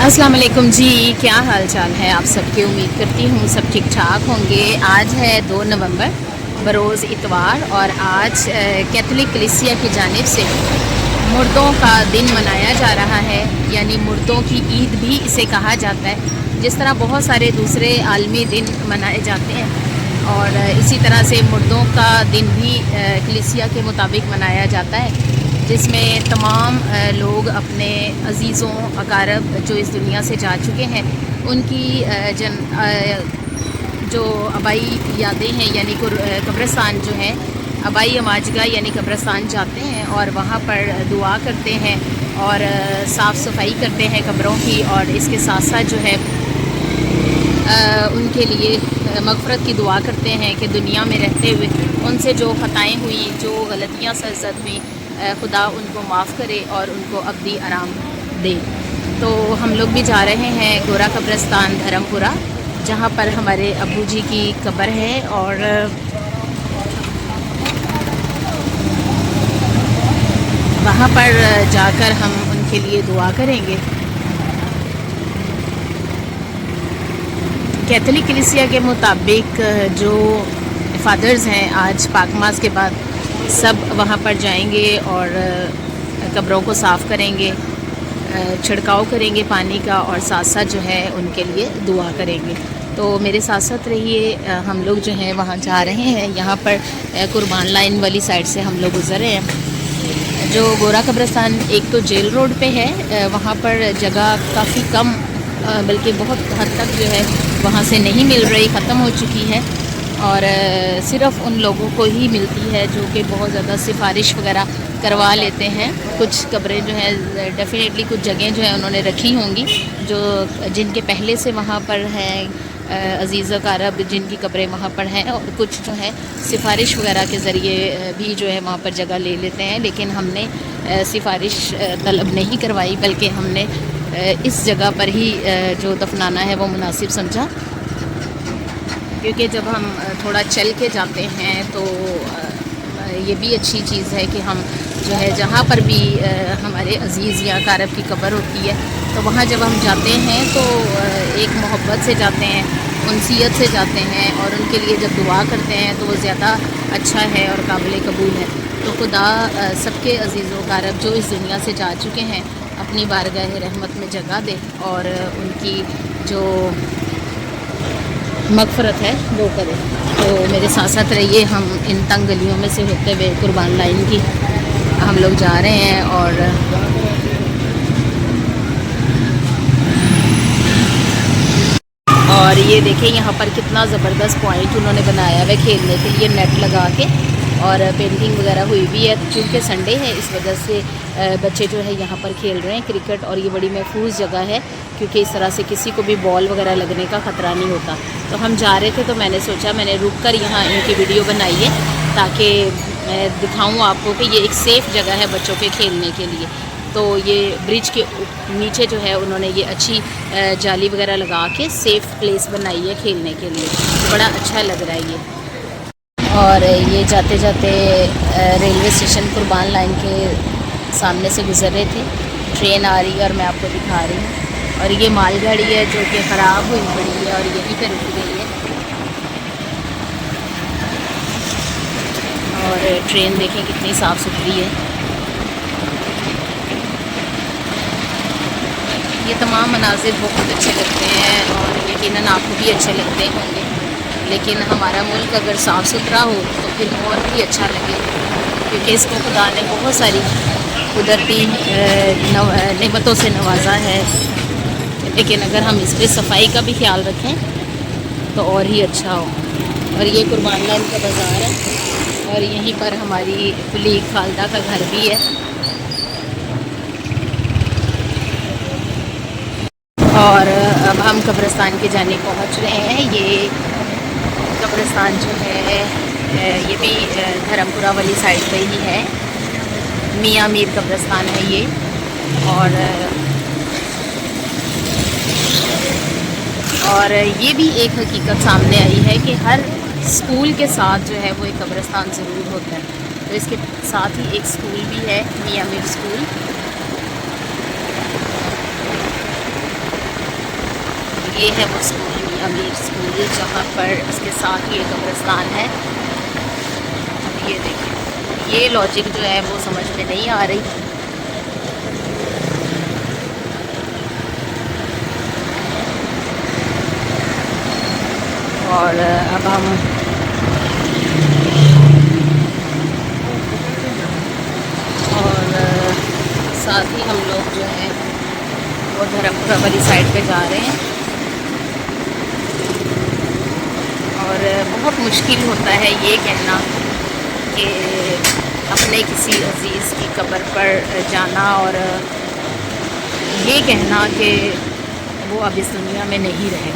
अस्सलाम वालेकुम जी, क्या हाल चाल है आप सबके। उम्मीद करती हूँ सब ठीक ठाक होंगे। आज है 2 नवंबर बरोज़ इतवार और आज कैथोलिक कलीसिया की जानिब से मुर्दों का दिन मनाया जा रहा है, यानी मुर्दों की ईद भी इसे कहा जाता है। जिस तरह बहुत सारे दूसरे आलमी दिन मनाए जाते हैं और इसी तरह से मुर्दों का दिन भी कलीसिया के मुताबिक मनाया जाता है, जिसमें तमाम लोग अपने अजीज़ों अकारब जो इस दुनिया से जा चुके हैं उनकी जो आबाई यादें हैं यानी कब्रिस्तान जो है आबाई अमाजगा यानी कब्रिस्तान जाते हैं और वहाँ पर दुआ करते हैं और साफ़ सफाई करते हैं कब्रों की, और इसके साथ साथ जो है उनके लिए मग़फ़रत की दुआ करते हैं कि दुनिया में रहते हुए उनसे जो ख़ताएँ हुई, जो गलतियाँ सरज़द हुई, खुदा उनको माफ़ करे और उनको अब्दी आराम दे। तो हम लोग भी जा रहे हैं गोरा कब्रिस्तान धर्मपुरा, जहाँ पर हमारे अब्बू जी की कब्र है, और वहाँ पर जाकर हम उनके लिए दुआ करेंगे। कैथोलिक कलीसिया के मुताबिक जो फ़ादर्स हैं आज पाकमास के बाद सब वहाँ पर जाएंगे और कब्रों को साफ़ करेंगे, छिड़काव करेंगे पानी का, और साथ साथ जो है उनके लिए दुआ करेंगे। तो मेरे साथ साथ रहिए। हम लोग जो हैं वहाँ जा रहे हैं। यहाँ पर कुर्बान लाइन वाली साइड से हम लोग गुज़र रहे हैं। जो गोरा कब्रिस्तान एक तो जेल रोड पे है, वहाँ पर जगह काफ़ी कम बल्कि बहुत हद तक जो है वहाँ से नहीं मिल रही, ख़त्म हो चुकी है, और सिर्फ़ उन लोगों को ही मिलती है जो कि बहुत ज़्यादा सिफारिश वगैरह करवा लेते हैं। कुछ कब्रें जो हैं डेफ़िनेटली कुछ जगह जो है उन्होंने रखी होंगी जो जिनके पहले से वहाँ पर हैं अज़ीज़ अकारब जिनकी कब्रें वहाँ पर हैं, और कुछ जो है सिफारिश वगैरह के ज़रिए भी जो है वहाँ पर जगह ले लेते हैं। लेकिन हमने सिफारिश तलब नहीं करवाई, बल्कि हमने इस जगह पर ही जो दफनाना है वो मुनासिब समझा, क्योंकि जब हम थोड़ा चल के जाते हैं तो ये भी अच्छी चीज़ है कि हम जो है जहाँ पर भी हमारे अज़ीज़ या अकारब की कब्र होती है तो वहाँ जब हम जाते हैं तो एक मोहब्बत से जाते हैं, उनसियत से जाते हैं, और उनके लिए जब दुआ करते हैं तो वो ज़्यादा अच्छा है और काबिल कबूल है। तो खुदा सबके अज़ीज़ व अकारब जो इस दुनिया से जा चुके हैं अपनी बारगाह रहमत में जगह दे और उनकी जो मग़फ़रत है वो करे। तो मेरे साथ साथ रहिए। हम इन तंग गलियों में से होते हुए कुर्बान लाइन की हम लोग जा रहे हैं, और ये देखें यहाँ पर कितना ज़बरदस्त पॉइंट उन्होंने बनाया है खेलने के लिए, नेट लगा के, और पेंटिंग वगैरह हुई भी है। क्योंकि संडे है इस वजह से बच्चे जो है यहाँ पर खेल रहे हैं क्रिकेट, और ये बड़ी महफूज जगह है क्योंकि इस तरह से किसी को भी बॉल वगैरह लगने का ख़तरा नहीं होता। तो हम जा रहे थे तो मैंने सोचा मैंने रुक कर यहाँ इनकी वीडियो बनाई है ताकि मैं दिखाऊँ आपको कि ये एक सेफ़ जगह है बच्चों के खेलने के लिए। तो ये ब्रिज के नीचे जो है उन्होंने ये अच्छी जाली वगैरह लगा के सेफ़ प्लेस बनाई है खेलने के लिए, तो बड़ा अच्छा लग रहा है ये। और ये जाते जाते रेलवे स्टेशन कुर्बान लाइन के सामने से गुज़र रहे थे, ट्रेन आ रही है और मैं आपको दिखा रही हूँ। और ये मालगाड़ी है जो कि ख़राब हुई पड़ी है और यहीं पर रुक गई है, और ट्रेन देखें कितनी साफ़ सुथरी है। ये तमाम मनाज़िर बहुत अच्छे लगते हैं और यकीनन आपको भी अच्छे लगते होंगे, लेकिन हमारा मुल्क अगर साफ़ सुथरा हो तो फिर और भी अच्छा लगे, क्योंकि इसको खुदा ने बहुत सारी कुदरती नेमतों से नवाजा है। लेकिन अगर हम इस पर सफाई का भी ख्याल रखें तो और ही अच्छा हो। और ये कुर्बान लाइन का बाज़ार है और यहीं पर हमारी कुली खालदा का घर भी है। और अब हम कब्रिस्तान की जानिब पहुंच रहे हैं। ये कब्रिस्तान जो है ये भी धर्मपुरा वाली साइड पे ही है, मियाँ मीर कब्रिस्तान है ये। और ये भी एक हकीकत सामने आई है कि हर स्कूल के साथ जो है वो एक कब्रिस्तान ज़रूर होता है। तो इसके साथ ही एक स्कूल भी है, मियाँ मीर स्कूल। ये है वो स्कूल, अमीर स्कूल, जहाँ पर इसके साथ ये कब्रिस्तान है। अब ये देखिए, ये लॉजिक जो है वो समझ में नहीं आ रही। और अब हम साथ ही हम लोग जो है वो धर्मपुरा वाली साइड पे जा रहे हैं। और बहुत मुश्किल होता है ये कहना कि अपने किसी अजीज़ की कब्र पर जाना और ये कहना कि वो अब इस दुनिया में नहीं रहे।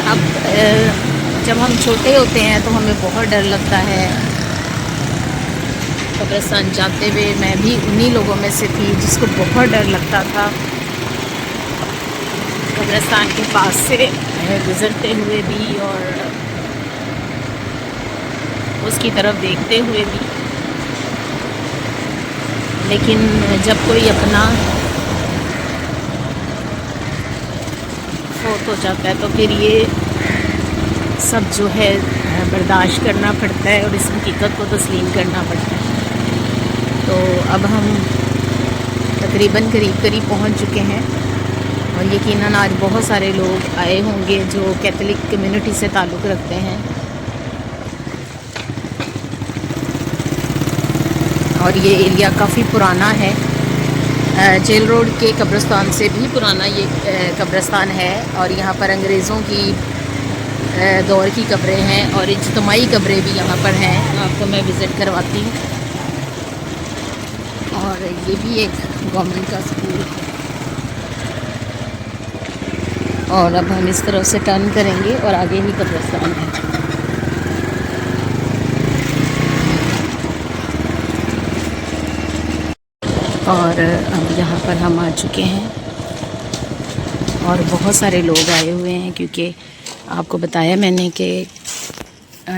अब जब हम छोटे होते हैं तो हमें बहुत डर लगता है। कब्रिस्तान जाते हुए मैं भी उन्हीं लोगों में से थी जिसको बहुत डर लगता था, कब्रिस्तान के पास से गुज़रते हुए भी और उसकी तरफ देखते हुए भी। लेकिन जब कोई अपना फोत हो जाता है तो फिर ये सब जो है बर्दाश्त करना पड़ता है और इस हकीकत को तस्लीम करना पड़ता है। तो अब हम तकरीबन करीब पहुंच चुके हैं और यकीनन आज बहुत सारे लोग आए होंगे जो कैथोलिक कम्युनिटी से ताल्लुक़ रखते हैं। और ये एरिया काफ़ी पुराना है, जेल रोड के कब्रिस्तान से भी पुराना ये कब्रिस्तान है। और यहाँ पर अंग्रेज़ों की दौर की कब्रें हैं और इज्तिमाई कब्रें भी यहाँ पर हैं। आपको मैं विज़िट करवाती हूँ। और ये भी एक गवर्नमेंट का स्कूल है। और अब हम इस तरफ से टर्न करेंगे और आगे ही कब्रिस्तान है। और अब यहाँ पर हम आ चुके हैं और बहुत सारे लोग आए हुए हैं, क्योंकि आपको बताया मैंने कि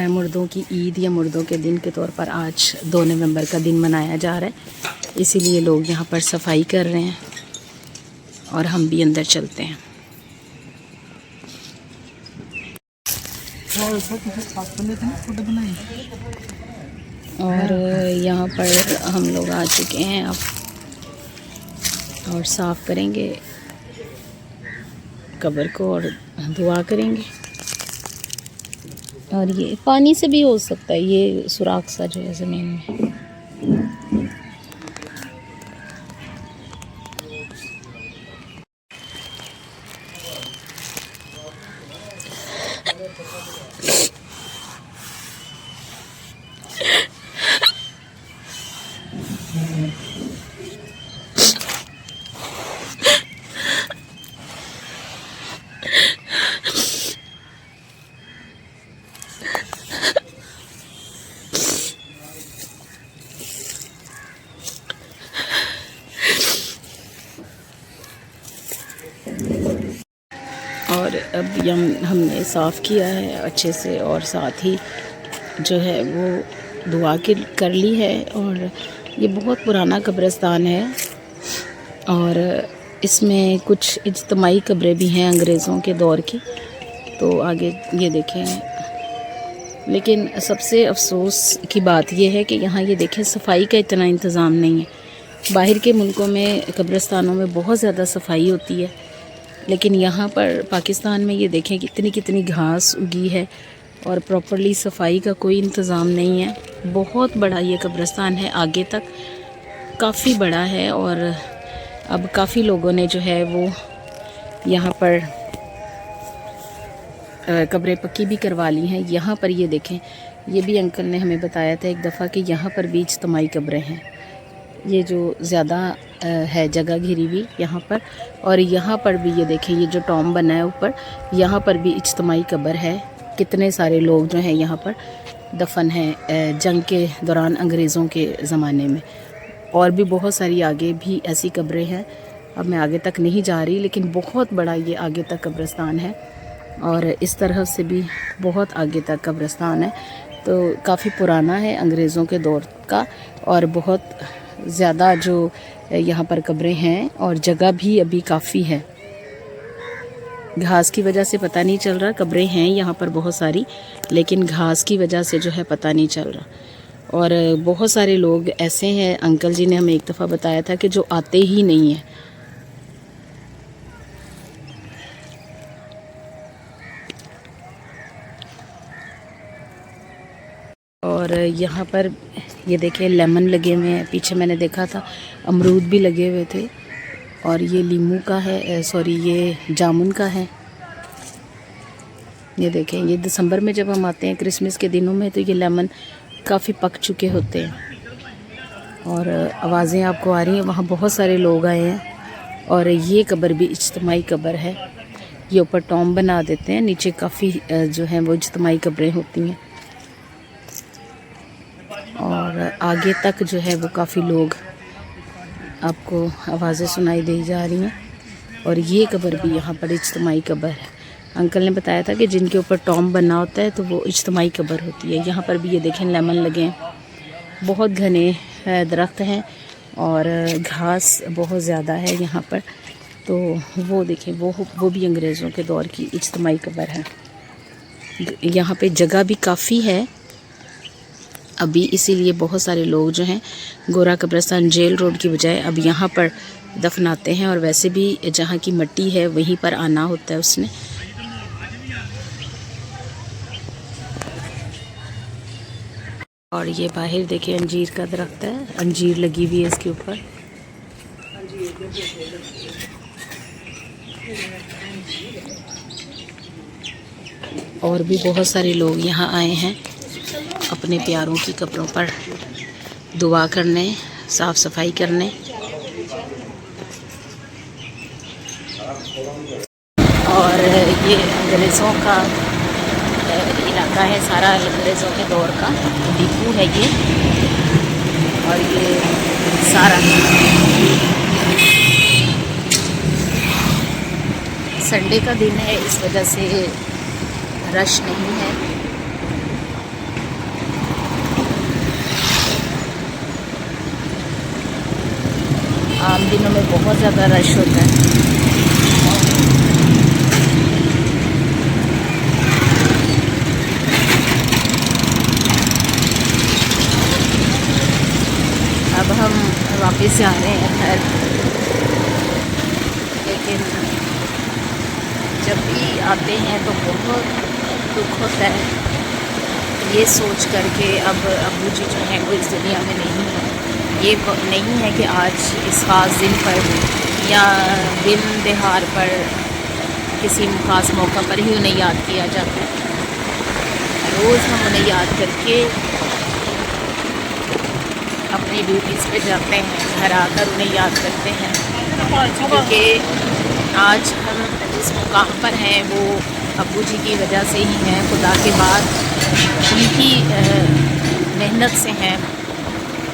मुर्दों की ईद या मुर्दों के दिन के तौर पर आज 2 नवंबर का दिन मनाया जा रहा है। इसीलिए लोग यहाँ पर सफाई कर रहे हैं और हम भी अंदर चलते हैं। और यहाँ पर हम लोग आ चुके हैं अब और साफ़ करेंगे कब्र को और दुआ करेंगे। और ये पानी से भी हो सकता है, ये सुराख सा जो है ज़मीन में। और अब हमने साफ़ किया है अच्छे से और साथ ही जो है वो दुआ कर ली है। और ये बहुत पुराना कब्रिस्तान है और इसमें कुछ इज्तिमाई कब्रें भी हैं अंग्रेज़ों के दौर की। तो आगे ये देखें। लेकिन सबसे अफसोस की बात यह है कि यहाँ ये देखें सफाई का इतना इंतज़ाम नहीं है। बाहर के मुल्कों में कब्रिस्तानों में बहुत ज़्यादा सफाई होती है, लेकिन यहाँ पर पाकिस्तान में ये देखें कितनी घास उगी है और प्रॉपर्ली सफाई का कोई इंतज़ाम नहीं है। बहुत बड़ा ये कब्रिस्तान है, आगे तक काफ़ी बड़ा है। और अब काफ़ी लोगों ने जो है वो यहाँ पर कब्रें पक्की भी करवा ली हैं। यहाँ पर ये देखें, ये भी अंकल ने हमें बताया था एक दफ़ा कि यहाँ पर भी इज्तिमाई कब्रें हैं। ये जो ज़्यादा है जगह घिरी हुई यहाँ पर। और यहाँ पर भी ये देखें, ये जो टॉम बना है ऊपर, यहाँ पर भी इज्तिमाई कब्र है। कितने सारे लोग जो हैं यहाँ पर दफन हैं जंग के दौरान अंग्रेज़ों के ज़माने में। और भी बहुत सारी आगे भी ऐसी कब्रें हैं। अब मैं आगे तक नहीं जा रही, लेकिन बहुत बड़ा ये आगे तक कब्रिस्तान है और इस तरह से भी बहुत आगे तक कब्रिस्तान है। तो काफ़ी पुराना है, अंग्रेज़ों के दौर का, और बहुत ज़्यादा जो यहाँ पर कब्रें हैं, और जगह भी अभी काफ़ी है। घास की वजह से पता नहीं चल रहा, कब्रें हैं यहाँ पर बहुत सारी, लेकिन घास की वजह से जो है पता नहीं चल रहा। और बहुत सारे लोग ऐसे हैं, अंकल जी ने हमें एक दफ़ा बताया था कि जो आते ही नहीं हैं। और यहाँ पर ये देखें लेमन लगे हुए हैं, पीछे मैंने देखा था अमरूद भी लगे हुए थे, और ये लीमू का है, सॉरी ये जामुन का है। ये देखें, ये दिसंबर में जब हम आते हैं क्रिसमस के दिनों में, तो ये लेमन काफ़ी पक चुके होते हैं। और आवाज़ें आपको आ रही हैं, वहाँ बहुत सारे लोग आए हैं। और ये कब्र भी इज्तिमाई कब्र है, ये ऊपर टॉम बना देते हैं, नीचे काफ़ी जो है वो इज्तिमाई कब्रें होती हैं। और आगे तक जो है वो काफ़ी लोग, आपको आवाज़ें सुनाई दी जा रही हैं। और ये कब्र भी यहाँ पर इज्तिमाई कब्र है। अंकल ने बताया था कि जिनके ऊपर टॉम बना होता है तो वो इज्तिमाई कब्र होती है। यहाँ पर भी ये देखें लेमन लगे हैं, बहुत घने दरख्त हैं और घास बहुत ज़्यादा है यहाँ पर। तो वो देखें, वो भी अंग्रेज़ों के दौर की इज्तिमाई कब्र है। यहाँ पे जगह भी काफ़ी है अभी, इसीलिए बहुत सारे लोग जो हैं गोरा कब्रिस्तान जेल रोड की बजाय अब यहाँ पर दफनाते हैं। और वैसे भी जहाँ की मिट्टी है वहीं पर आना होता है उसने। और ये बाहर देखिए अंजीर का दरख्त है, अंजीर लगी हुई है इसके ऊपर। और भी बहुत सारे लोग यहाँ आए हैं अपने प्यारों की कब्रों पर दुआ करने, साफ़ सफाई करने। और ये अंग्रेज़ों का इलाका है सारा, अंग्रेज़ों के दौर का डिपो है ये। और ये सारा संडे का दिन है, इस वजह से रश नहीं है। आम दिनों में बहुत ज़्यादा रश होता है। अब हम वापस जा रहे हैं घर, लेकिन जब भी आते हैं तो बहुत दुख होता है ये सोच कर के अब अब्बू जी जो हैं वो इस दुनिया में नहीं है। ये नहीं है कि आज इस ख़ास दिन पर या दिन त्योहार पर किसी ख़ास मौका पर ही उन्हें याद किया जाता है। रोज़ हम उन्हें याद करके अपनी ड्यूटीज़ पे जाते हैं, घर आकर उन्हें याद करते हैं। क्योंकि आज हम जिस मुकाम पर हैं वो अब्बू जी की वजह से ही हैं, खुदा के बाद उनकी मेहनत से हैं।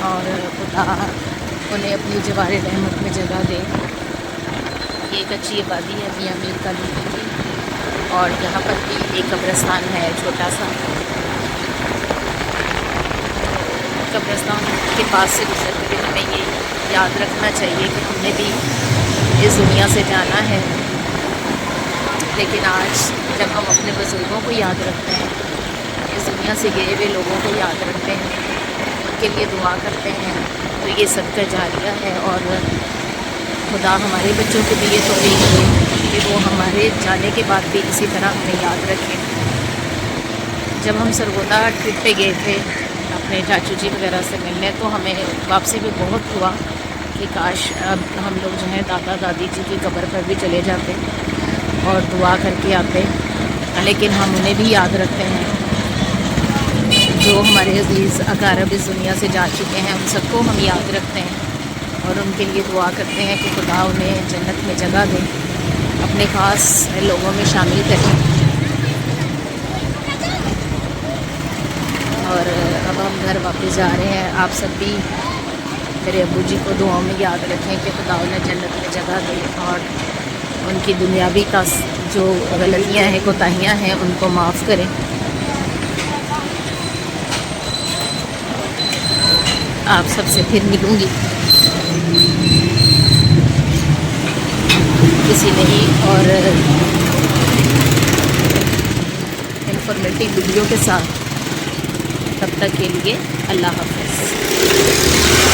और खुदा उन्हें अपनी जवारे रहमत में जगह दे। ये एक अच्छी आबादी है मियाँ मीर काली की, और यहाँ पर भी एक कब्रिस्तान है छोटा सा। कब्रिस्तान के पास से गुजर कर हमें ये याद रखना चाहिए कि हमने भी इस दुनिया से जाना है। लेकिन आज जब हम अपने बुज़ुर्गों को याद रखते हैं, इस दुनिया से गए हुए लोगों को याद रखते हैं, उनके लिए दुआ करते हैं, तो ये सदका जारिया है। और खुदा हमारे बच्चों को भी ये तौफीक दे कि वो हमारे जाने के बाद भी इसी तरह हमें याद रखें। जब हम सरगोदा ट्रिप पे गए थे अपने चाचू जी वगैरह से मिलने, तो हमें वापसी में बहुत हुआ कि काश अब हम लोग जो हैं दादा दादी जी की कब्र पर भी चले जाते और दुआ करके आते। लेकिन हम उन्हें भी याद रखते हैं जो हमारे अज़ीज़ अक़ारब इस दुनिया से जा चुके हैं, उन सबको हम याद रखते हैं और उनके लिए दुआ करते हैं कि खुदा उन्हें जन्नत में जगह दे, अपने ख़ास लोगों में शामिल करें। और अब हम घर वापस जा रहे हैं। आप सब भी मेरे अब्बू जी को दुआओं में याद रखें कि खुदा उन्हें जन्नत में जगह दे और उनकी दुनियावी का जो गलतियाँ हैं, कोताहियाँ हैं, उनको माफ़ करें। आप सबसे फिर मिलूँगी किसी नई और इंफॉर्मेटिव वीडियो के साथ। तब तक के लिए अल्लाह हाफ़िज़।